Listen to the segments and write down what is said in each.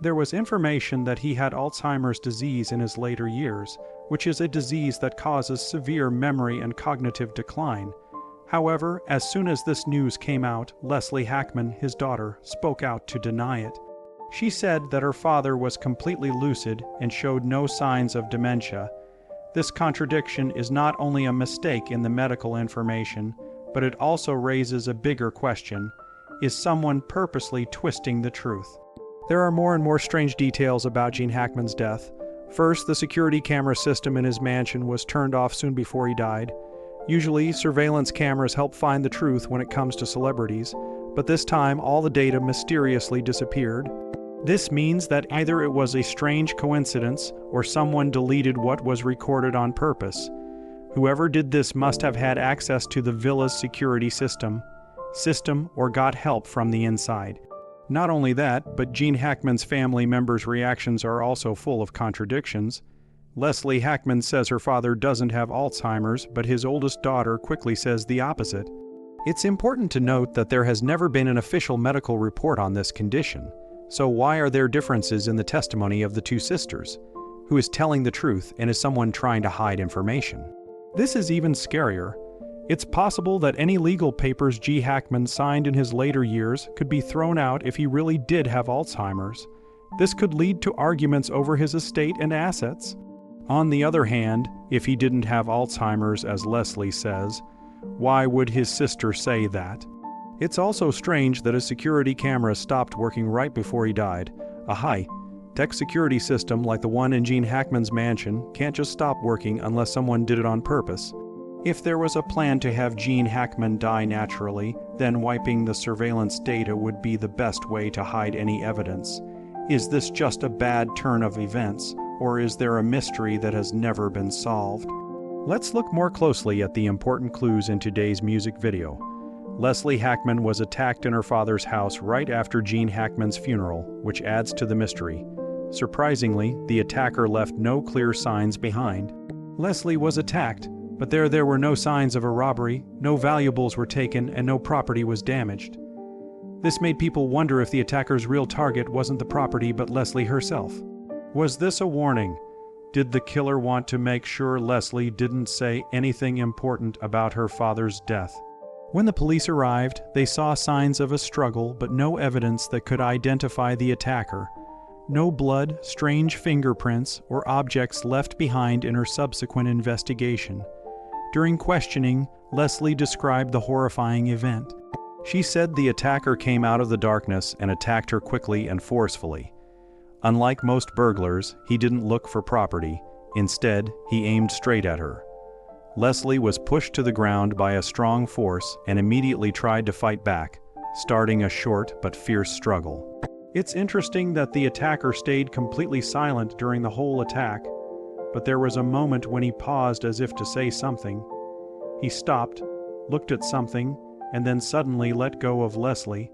There was information that he had Alzheimer's disease in his later years, which is a disease that causes severe memory and cognitive decline. However, as soon as this news came out, Leslie Hackman, his daughter, spoke out to deny it. She said that her father was completely lucid and showed no signs of dementia. This contradiction is not only a mistake in the medical information, but it also raises a bigger question. Is someone purposely twisting the truth? There are more and more strange details about Gene Hackman's death. First, the security camera system in his mansion was turned off soon before he died. Usually, surveillance cameras help find the truth when it comes to celebrities, but this time all the data mysteriously disappeared. This means that either it was a strange coincidence or someone deleted what was recorded on purpose. Whoever did this must have had access to the villa's security system or got help from the inside. Not only that, but Gene Hackman's family members' reactions are also full of contradictions. Leslie Hackman says her father doesn't have Alzheimer's, but his oldest daughter quickly says the opposite. It's important to note that there has never been an official medical report on this condition. So why are there differences in the testimony of the two sisters? Who is telling the truth, and is someone trying to hide information? This is even scarier. It's possible that any legal papers G. Hackman signed in his later years could be thrown out if he really did have Alzheimer's. This could lead to arguments over his estate and assets. On the other hand, if he didn't have Alzheimer's, as Leslie says, why would his sister say that? It's also strange that his security camera stopped working right before he died. A high-tech security system like the one in Gene Hackman's mansion can't just stop working unless someone did it on purpose. If there was a plan to have Gene Hackman die naturally, then wiping the surveillance data would be the best way to hide any evidence. Is this just a bad turn of events, or is there a mystery that has never been solved? Let's look more closely at the important clues in today's music video. Leslie Hackman was attacked in her father's house right after Gene Hackman's funeral, which adds to the mystery. Surprisingly, the attacker left no clear signs behind. Leslie was attacked, but there were no signs of a robbery, no valuables were taken, and no property was damaged. This made people wonder if the attacker's real target wasn't the property but Leslie herself. Was this a warning? Did the killer want to make sure Leslie didn't say anything important about her father's death? When the police arrived, they saw signs of a struggle but no evidence that could identify the attacker. No blood, strange fingerprints, or objects left behind in her subsequent investigation. During questioning, Leslie described the horrifying event. She said the attacker came out of the darkness and attacked her quickly and forcefully. Unlike most burglars, he didn't look for property. Instead, he aimed straight at her. Leslie was pushed to the ground by a strong force and immediately tried to fight back, starting a short but fierce struggle. It's interesting that the attacker stayed completely silent during the whole attack, but there was a moment when he paused as if to say something. He stopped, looked at something, and then suddenly let go of Leslie.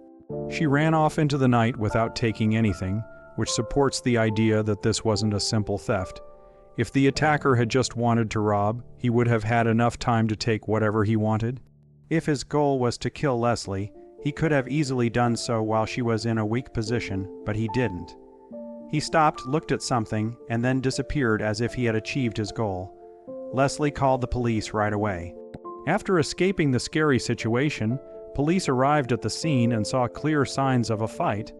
She ran off into the night without taking anything, which supports the idea that this wasn't a simple theft. If the attacker had just wanted to rob, he would have had enough time to take whatever he wanted. If his goal was to kill Leslie, he could have easily done so while she was in a weak position, but he didn't. He stopped, looked at something, and then disappeared as if he had achieved his goal. Leslie called the police right away. After escaping the scary situation, police arrived at the scene and saw clear signs of a fight,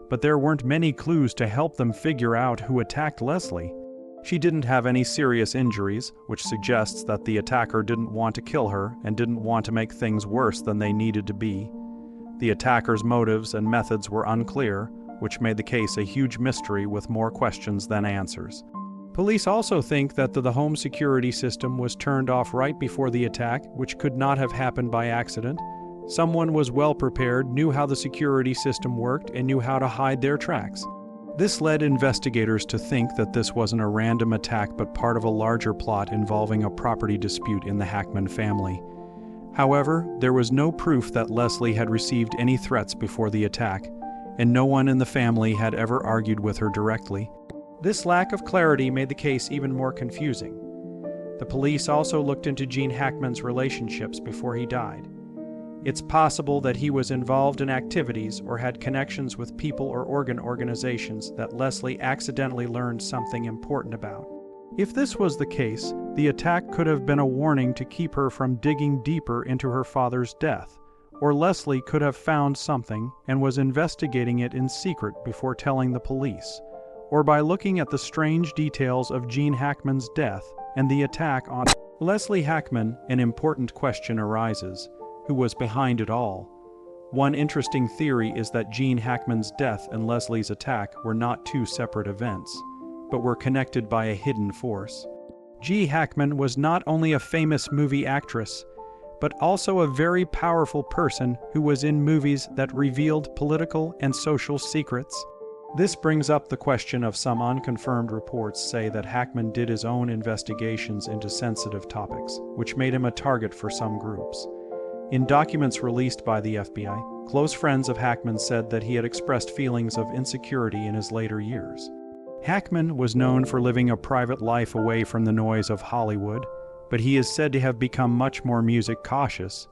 but there weren't many clues to help them figure out who attacked Leslie. She didn't have any serious injuries, which suggests that the attacker didn't want to kill her and didn't want to make things worse than they needed to be. The attacker's motives and methods were unclear, which made the case a huge mystery with more questions than answers. Police also think that the home security system was turned off right before the attack, which could not have happened by accident. Someone was well prepared, knew how the security system worked, and knew how to hide their tracks. This led investigators to think that this wasn't a random attack but part of a larger plot involving a property dispute in the Hackman family. However, there was no proof that Leslie had received any threats before the attack, and no one in the family had ever argued with her directly. This lack of clarity made the case even more confusing. The police also looked into Gene Hackman's relationships before he died. It's possible that he was involved in activities or had connections with people or organizations that Leslie accidentally learned something important about. If this was the case, the attack could have been a warning to keep her from digging deeper into her father's death, or Leslie could have found something and was investigating it in secret before telling the police, or by looking at the strange details of Gene Hackman's death and the attack on Leslie Hackman. An important question arises: who was behind it all? One interesting theory is that Gene Hackman's death and Leslie's attack were not two separate events, but were connected by a hidden force. Gene Hackman was not only a famous movie actress, but also a very powerful person who was in movies that revealed political and social secrets. This brings up the question of some unconfirmed reports say that Hackman did his own investigations into sensitive topics, which made him a target for some groups. In documents released by the FBI, close friends of Hackman said that he had expressed feelings of insecurity in his later years. Hackman was known for living a private life away from the noise of Hollywood, but he is said to have become much more music cautious.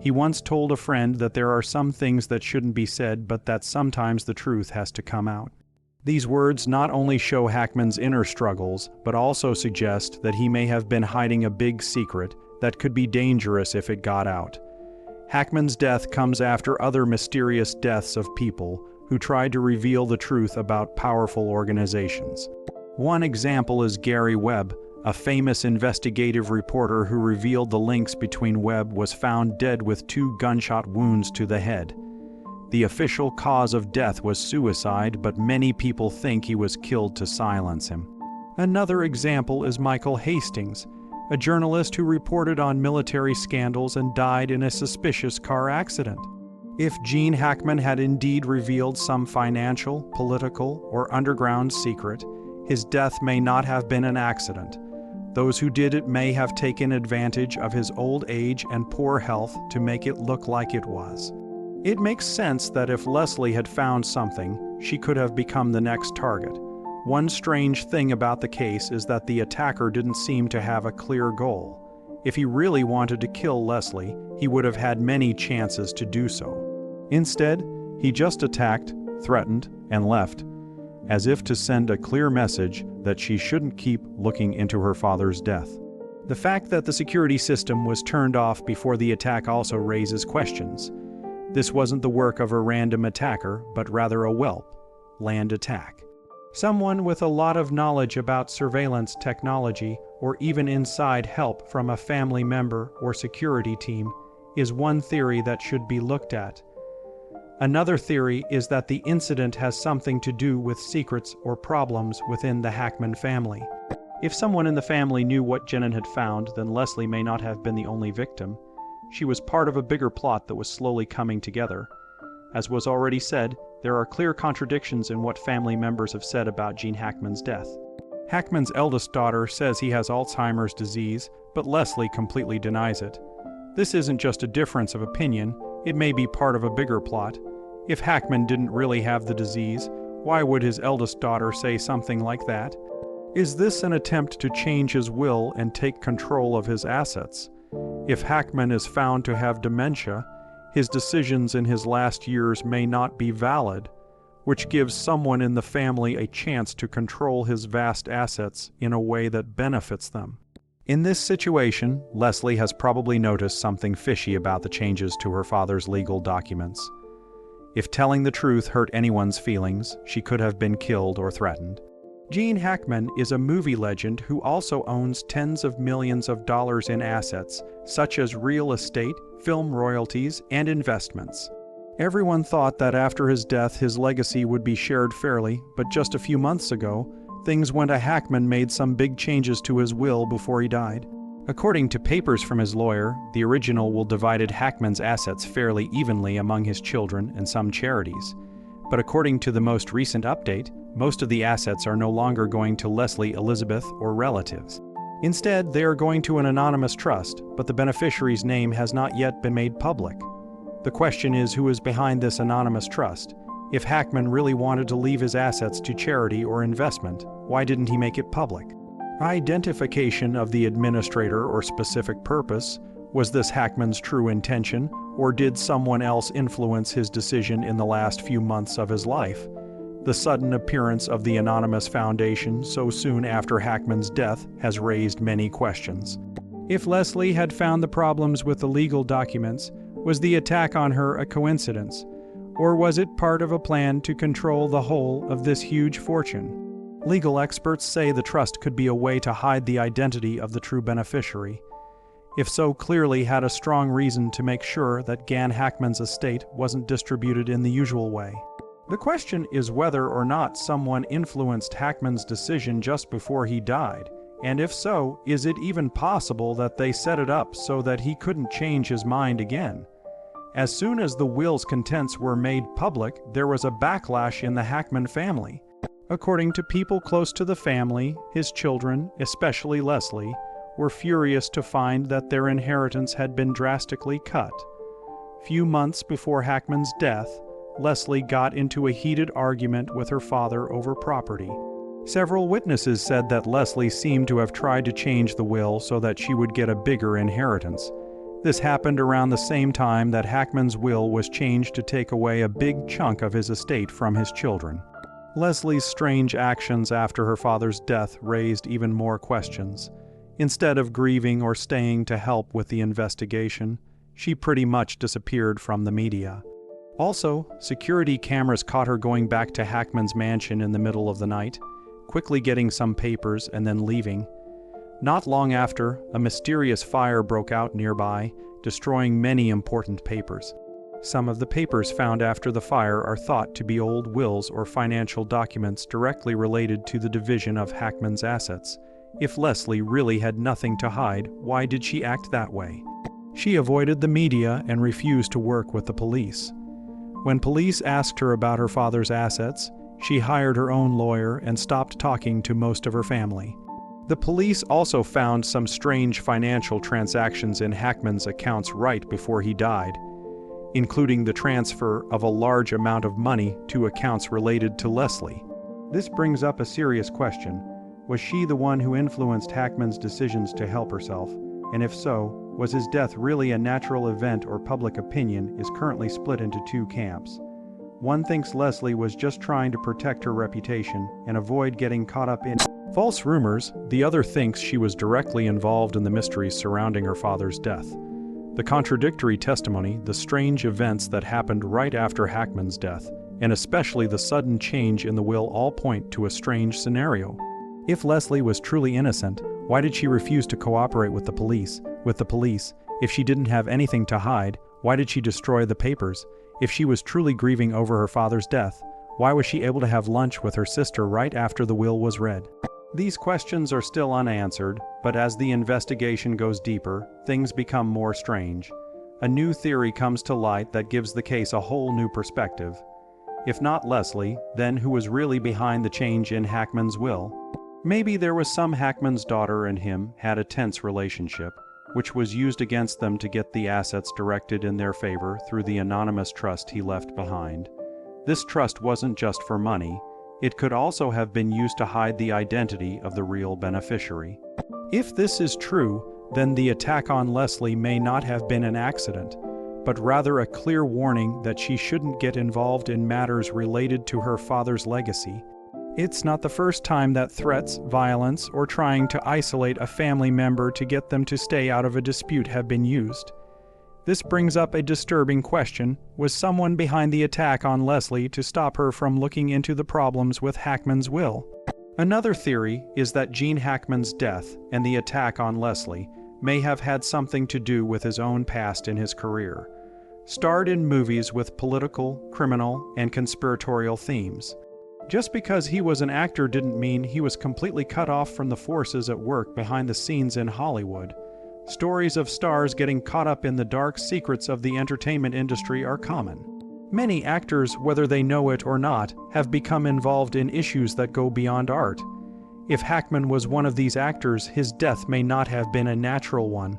He once told a friend that there are some things that shouldn't be said, but that sometimes the truth has to come out. These words not only show Hackman's inner struggles, but also suggest that he may have been hiding a big secret that could be dangerous if it got out. Hackman's death comes after other mysterious deaths of people who tried to reveal the truth about powerful organizations. One example is Gary Webb, a famous investigative reporter who revealed the links between Webb was found dead with 2 gunshot wounds to the head. The official cause of death was suicide, but many people think he was killed to silence him. Another example is Michael Hastings, a journalist who reported on military scandals and died in a suspicious car accident. If Gene Hackman had indeed revealed some financial, political, or underground secret, his death may not have been an accident. Those who did it may have taken advantage of his old age and poor health to make it look like it was. It makes sense that if Leslie had found something, she could have become the next target. One strange thing about the case is that the attacker didn't seem to have a clear goal. If he really wanted to kill Leslie, he would have had many chances to do so. Instead, he just attacked, threatened, and left, as if to send a clear message that she shouldn't keep looking into her father's death. The fact that the security system was turned off before the attack also raises questions. This wasn't the work of a random attacker, but rather a land attack. Someone with a lot of knowledge about surveillance technology or even inside help from a family member or security team is one theory that should be looked at. Another theory is that the incident has something to do with secrets or problems within the Hackman family. If someone in the family knew what Jenin had found, then Leslie may not have been the only victim. She was part of a bigger plot that was slowly coming together. As was already said, there are clear contradictions in what family members have said about Gene Hackman's death. Hackman's eldest daughter says he has Alzheimer's disease, but Leslie completely denies it. This isn't just a difference of opinion, it may be part of a bigger plot. If Hackman didn't really have the disease, why would his eldest daughter say something like that? Is this an attempt to change his will and take control of his assets? If Hackman is found to have dementia, his decisions in his last years may not be valid, which gives someone in the family a chance to control his vast assets in a way that benefits them. In this situation, Leslie has probably noticed something fishy about the changes to her father's legal documents. If telling the truth hurt anyone's feelings, she could have been killed or threatened. Gene Hackman is a movie legend who also owns tens of millions of dollars in assets, such as real estate, film royalties, and investments. Everyone thought that after his death his legacy would be shared fairly, but just a few months ago, things went to Hackman made some big changes to his will before he died. According to papers from his lawyer, the original will divided Hackman's assets fairly evenly among his children and some charities. But according to the most recent update, most of the assets are no longer going to Leslie, Elizabeth, or relatives. Instead, they are going to an anonymous trust, but the beneficiary's name has not yet been made public. The question is who is behind this anonymous trust. If Hackman really wanted to leave his assets to charity or investment, why didn't he make it public? Identification of the administrator or specific purpose Was this Hackman's true intention, or did someone else influence his decision in the last few months of his life? The sudden appearance of the anonymous foundation so soon after Hackman's death has raised many questions. If Leslie had found the problems with the legal documents, was the attack on her a coincidence? Or was it part of a plan to control the whole of this huge fortune? Legal experts say the trust could be a way to hide the identity of the true beneficiary. If so, clearly had a strong reason to make sure that Gan Hackman's estate wasn't distributed in the usual way. The question is whether or not someone influenced Hackman's decision just before he died, and if so, is it even possible that they set it up so that he couldn't change his mind again? As soon as the will's contents were made public, there was a backlash in the Hackman family. According to people close to the family, his children, especially Leslie, were furious to find that their inheritance had been drastically cut. Few months before Hackman's death, Leslie got into a heated argument with her father over property. Several witnesses said that Leslie seemed to have tried to change the will so that she would get a bigger inheritance. This happened around the same time that Hackman's will was changed to take away a big chunk of his estate from his children. Leslie's strange actions after her father's death raised even more questions. Instead of grieving or staying to help with the investigation, she pretty much disappeared from the media. Also, security cameras caught her going back to Hackman's mansion in the middle of the night, quickly getting some papers and then leaving. Not long after, a mysterious fire broke out nearby, destroying many important papers. Some of the papers found after the fire are thought to be old wills or financial documents directly related to the division of Hackman's assets. If Leslie really had nothing to hide, why did she act that way? She avoided the media and refused to work with the police. When police asked her about her father's assets, she hired her own lawyer and stopped talking to most of her family. The police also found some strange financial transactions in Hackman's accounts right before he died, including the transfer of a large amount of money to accounts related to Leslie. This brings up a serious question. Was she the one who influenced Hackman's decisions to help herself? And if so, was his death really a natural event, or public opinion is currently split into two camps? One thinks Leslie was just trying to protect her reputation and avoid getting caught up in false rumors. The other thinks she was directly involved in the mysteries surrounding her father's death. The contradictory testimony, the strange events that happened right after Hackman's death, and especially the sudden change in the will all point to a strange scenario. If Leslie was truly innocent, why did she refuse to cooperate with the police? If she didn't have anything to hide, why did she destroy the papers? If she was truly grieving over her father's death, why was she able to have lunch with her sister right after the will was read? These questions are still unanswered, but as the investigation goes deeper, things become more strange. A new theory comes to light that gives the case a whole new perspective. If not Leslie, then who was really behind the change in Hackman's will? Maybe there was some Hackman's daughter and him had a tense relationship, which was used against them to get the assets directed in their favor through the anonymous trust he left behind. This trust wasn't just for money, it could also have been used to hide the identity of the real beneficiary. If this is true, then the attack on Leslie may not have been an accident, but rather a clear warning that she shouldn't get involved in matters related to her father's legacy. It's not the first time that threats, violence, or trying to isolate a family member to get them to stay out of a dispute have been used. This brings up a disturbing question. Was someone behind the attack on Leslie to stop her from looking into the problems with Hackman's will? Another theory is that Gene Hackman's death and the attack on Leslie may have had something to do with his own past in his career. Starred in movies with political, criminal, and conspiratorial themes. Just because he was an actor didn't mean he was completely cut off from the forces at work behind the scenes in Hollywood. Stories of stars getting caught up in the dark secrets of the entertainment industry are common. Many actors, whether they know it or not, have become involved in issues that go beyond art. If Hackman was one of these actors, his death may not have been a natural one.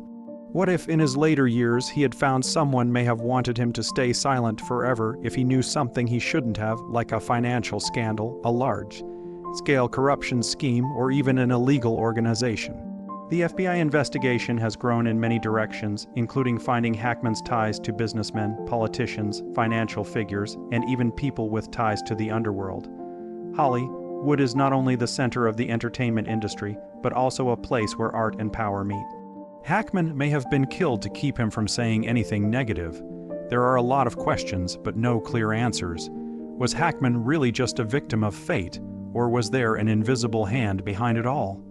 What if in his later years he had found someone may have wanted him to stay silent forever if he knew something he shouldn't have, like a financial scandal, a large-scale corruption scheme, or even an illegal organization? The FBI investigation has grown in many directions, including finding Hackman's ties to businessmen, politicians, financial figures, and even people with ties to the underworld. Hollywood is not only the center of the entertainment industry, but also a place where art and power meet. Hackman may have been killed to keep him from saying anything negative. There are a lot of questions, but no clear answers. Was Hackman really just a victim of fate, or was there an invisible hand behind it all?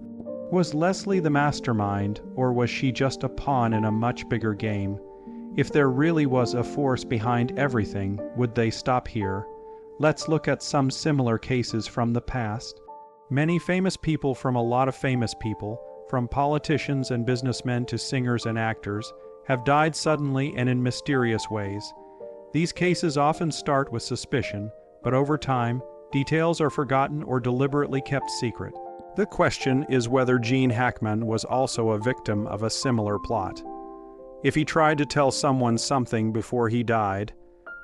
Was Leslie the mastermind, or was she just a pawn in a much bigger game? If there really was a force behind everything, would they stop here? Let's look at some similar cases from the past. Many famous people from a lot of famous people, from politicians and businessmen to singers and actors, have died suddenly and in mysterious ways. These cases often start with suspicion, but over time, details are forgotten or deliberately kept secret. The question is whether Gene Hackman was also a victim of a similar plot. If he tried to tell someone something before he died,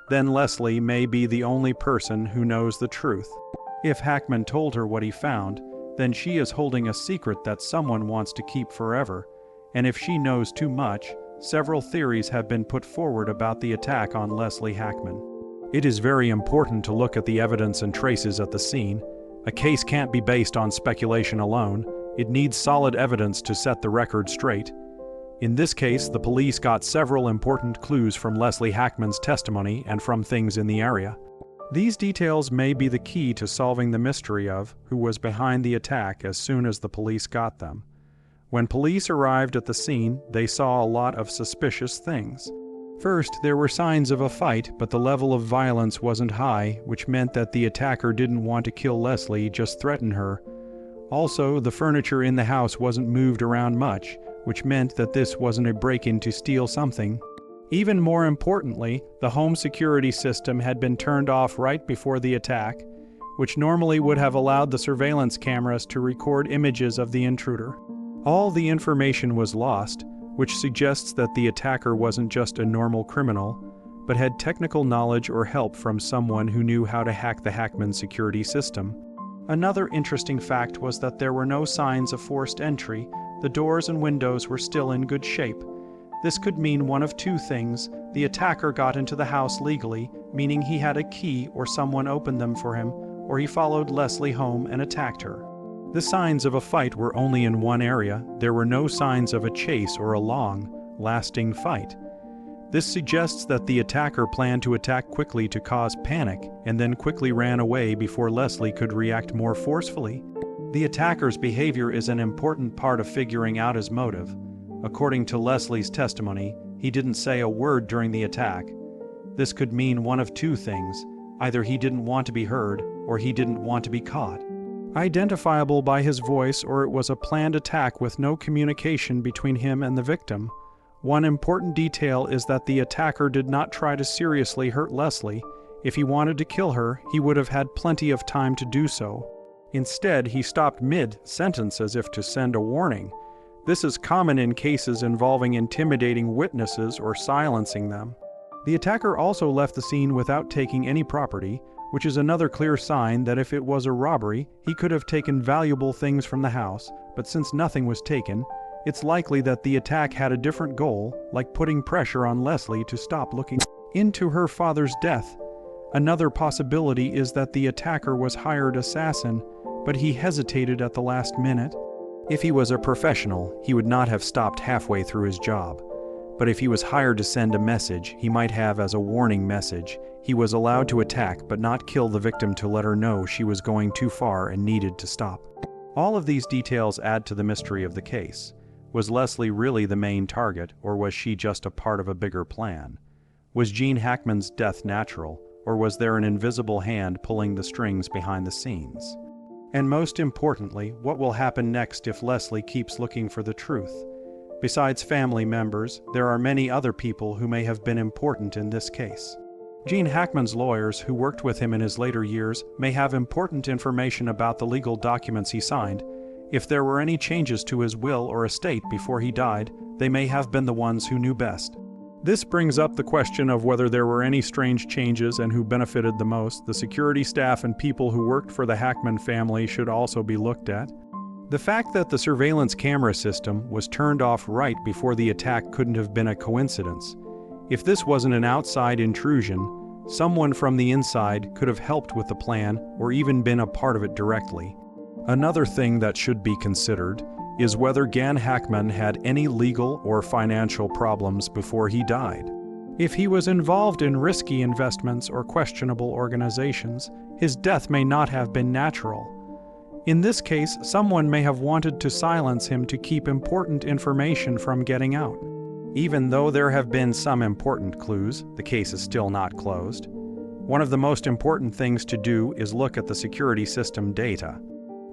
then Leslie may be the only person who knows the truth. If Hackman told her what he found, then she is holding a secret that someone wants to keep forever, and if she knows too much, several theories have been put forward about the attack on Leslie Hackman. It is very important to look at the evidence and traces at the scene. A case can't be based on speculation alone. It needs solid evidence to set the record straight. In this case, the police got several important clues from Leslie Hackman's testimony and from things in the area. These details may be the key to solving the mystery of who was behind the attack as soon as the police got them. When police arrived at the scene, they saw a lot of suspicious things. First, there were signs of a fight, but the level of violence wasn't high, which meant that the attacker didn't want to kill Leslie, just threaten her. Also, the furniture in the house wasn't moved around much, which meant that this wasn't a break-in to steal something. Even more importantly, the home security system had been turned off right before the attack, which normally would have allowed the surveillance cameras to record images of the intruder. All the information was lost, which suggests that the attacker wasn't just a normal criminal, but had technical knowledge or help from someone who knew how to hack the Hackman security system. Another interesting fact was that there were no signs of forced entry. The doors and windows were still in good shape. This could mean one of two things. The attacker got into the house legally, meaning he had a key or someone opened them for him, or he followed Leslie home and attacked her. The signs of a fight were only in one area. There were no signs of a chase or a long, lasting fight. This suggests that the attacker planned to attack quickly to cause panic and then quickly ran away before Leslie could react more forcefully. The attacker's behavior is an important part of figuring out his motive. According to Leslie's testimony, he didn't say a word during the attack. This could mean one of two things. Either he didn't want to be heard, or he didn't want to be caught. Identifiable by his voice, or it was a planned attack with no communication between him and the victim. One important detail is that the attacker did not try to seriously hurt Leslie. If he wanted to kill her, he would have had plenty of time to do so. Instead, he stopped mid-sentence as if to send a warning. This is common in cases involving intimidating witnesses or silencing them. The attacker also left the scene without taking any property, which is another clear sign that if it was a robbery, he could have taken valuable things from the house, but since nothing was taken, it's likely that the attack had a different goal, like putting pressure on Leslie to stop looking into her father's death. Another possibility is that the attacker was hired assassin, but he hesitated at the last minute. If he was a professional, he would not have stopped halfway through his job. But if he was hired to send a message, he might have as a warning message. He was allowed to attack but not kill the victim to let her know she was going too far and needed to stop. All of these details add to the mystery of the case. Was Leslie really the main target, or was she just a part of a bigger plan? Was Gene Hackman's death natural, or was there an invisible hand pulling the strings behind the scenes? And most importantly, what will happen next if Leslie keeps looking for the truth? Besides family members, there are many other people who may have been important in this case. Gene Hackman's lawyers, who worked with him in his later years, may have important information about the legal documents he signed. If there were any changes to his will or estate before he died, they may have been the ones who knew best. This brings up the question of whether there were any strange changes and who benefited the most. The security staff and people who worked for the Hackman family should also be looked at. The fact that the surveillance camera system was turned off right before the attack couldn't have been a coincidence. If this wasn't an outside intrusion, someone from the inside could have helped with the plan or even been a part of it directly. Another thing that should be considered is whether Hackman had any legal or financial problems before he died. If he was involved in risky investments or questionable organizations, his death may not have been natural. In this case, someone may have wanted to silence him to keep important information from getting out. Even though there have been some important clues, the case is still not closed. One of the most important things to do is look at the security system data.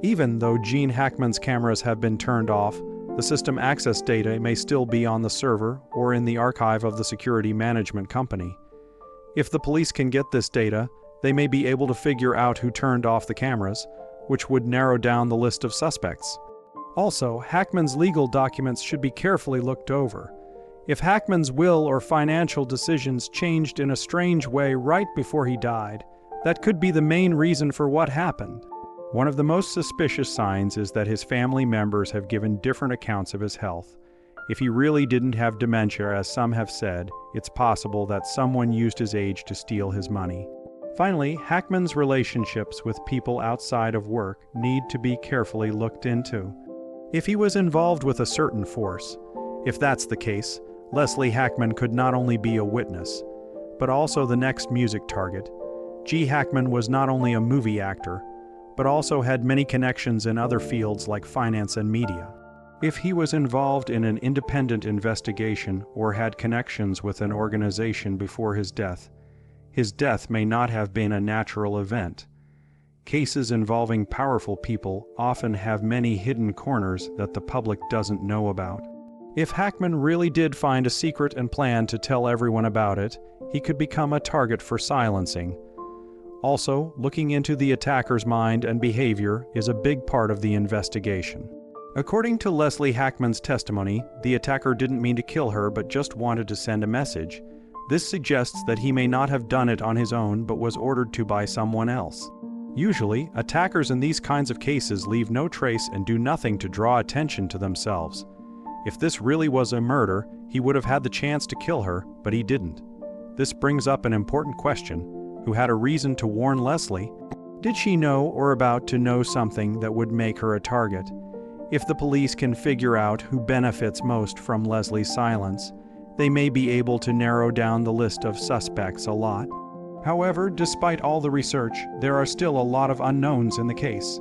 Even though Gene Hackman's cameras have been turned off, the system access data may still be on the server or in the archive of the security management company. If the police can get this data, they may be able to figure out who turned off the cameras, which would narrow down the list of suspects. Also, Hackman's legal documents should be carefully looked over. If Hackman's will or financial decisions changed in a strange way right before he died, that could be the main reason for what happened. One of the most suspicious signs is that his family members have given different accounts of his health. If he really didn't have dementia, as some have said, it's possible that someone used his age to steal his money. Finally, Hackman's relationships with people outside of work need to be carefully looked into. If he was involved with a certain force, if that's the case, Leslie Hackman could not only be a witness, but also the next music target. G. Hackman was not only a movie actor, but also had many connections in other fields like finance and media. If he was involved in an independent investigation or had connections with an organization before his death may not have been a natural event. Cases involving powerful people often have many hidden corners that the public doesn't know about. If Hackman really did find a secret and plan to tell everyone about it, he could become a target for silencing. Also, looking into the attacker's mind and behavior is a big part of the investigation. According to Leslie Hackman's testimony, the attacker didn't mean to kill her but just wanted to send a message. This suggests that he may not have done it on his own but was ordered to by someone else. Usually, attackers in these kinds of cases leave no trace and do nothing to draw attention to themselves. If this really was a murder, he would have had the chance to kill her, but he didn't. This brings up an important question. Who had a reason to warn Leslie? Did she know or about to know something that would make her a target? If the police can figure out who benefits most from Leslie's silence, they may be able to narrow down the list of suspects a lot. However, despite all the research, there are still a lot of unknowns in the case.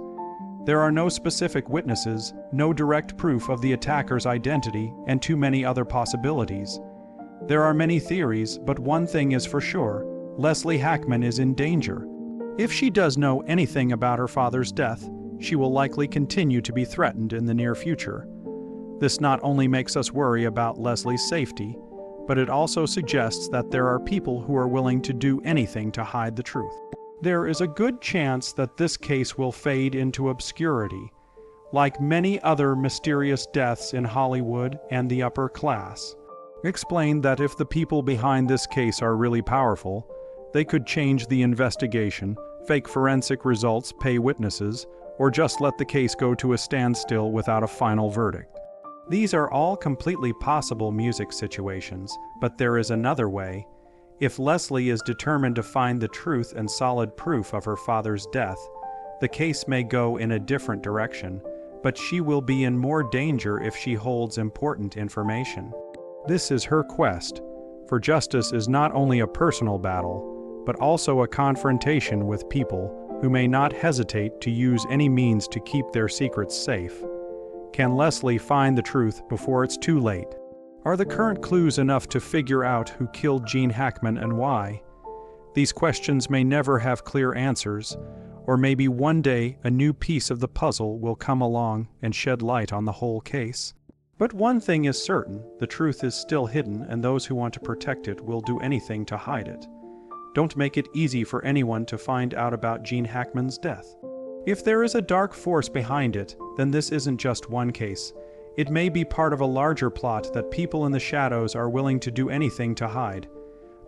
There are no specific witnesses, no direct proof of the attacker's identity, and too many other possibilities. There are many theories, but one thing is for sure. Leslie Hackman is in danger. If she does know anything about her father's death, she will likely continue to be threatened in the near future. This not only makes us worry about Leslie's safety, but it also suggests that there are people who are willing to do anything to hide the truth. There is a good chance that this case will fade into obscurity, like many other mysterious deaths in Hollywood and the upper class. Explained that if the people behind this case are really powerful, they could change the investigation, fake forensic results, pay witnesses, or just let the case go to a standstill without a final verdict. These are all completely possible music situations, but there is another way. If Leslie is determined to find the truth and solid proof of her father's death, the case may go in a different direction, but she will be in more danger if she holds important information. This is her quest, for justice is not only a personal battle, but also a confrontation with people who may not hesitate to use any means to keep their secrets safe. Can Leslie find the truth before it's too late? Are the current clues enough to figure out who killed Gene Hackman and why? These questions may never have clear answers, or maybe one day a new piece of the puzzle will come along and shed light on the whole case. But one thing is certain, the truth is still hidden, and those who want to protect it will do anything to hide it. Don't make it easy for anyone to find out about Gene Hackman's death. If there is a dark force behind it, then this isn't just one case. It may be part of a larger plot that people in the shadows are willing to do anything to hide.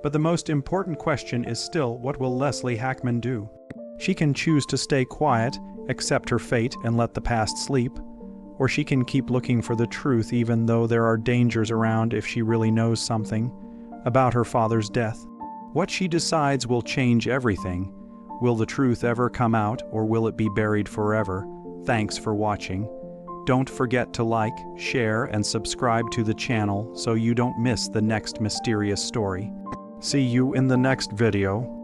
But the most important question is still, what will Leslie Hackman do? She can choose to stay quiet, accept her fate, and let the past sleep, or she can keep looking for the truth even though there are dangers around if she really knows something about her father's death. What she decides will change everything. Will the truth ever come out, or will it be buried forever? Thanks for watching. Don't forget to like, share, and subscribe to the channel so you don't miss the next mysterious story. See you in the next video.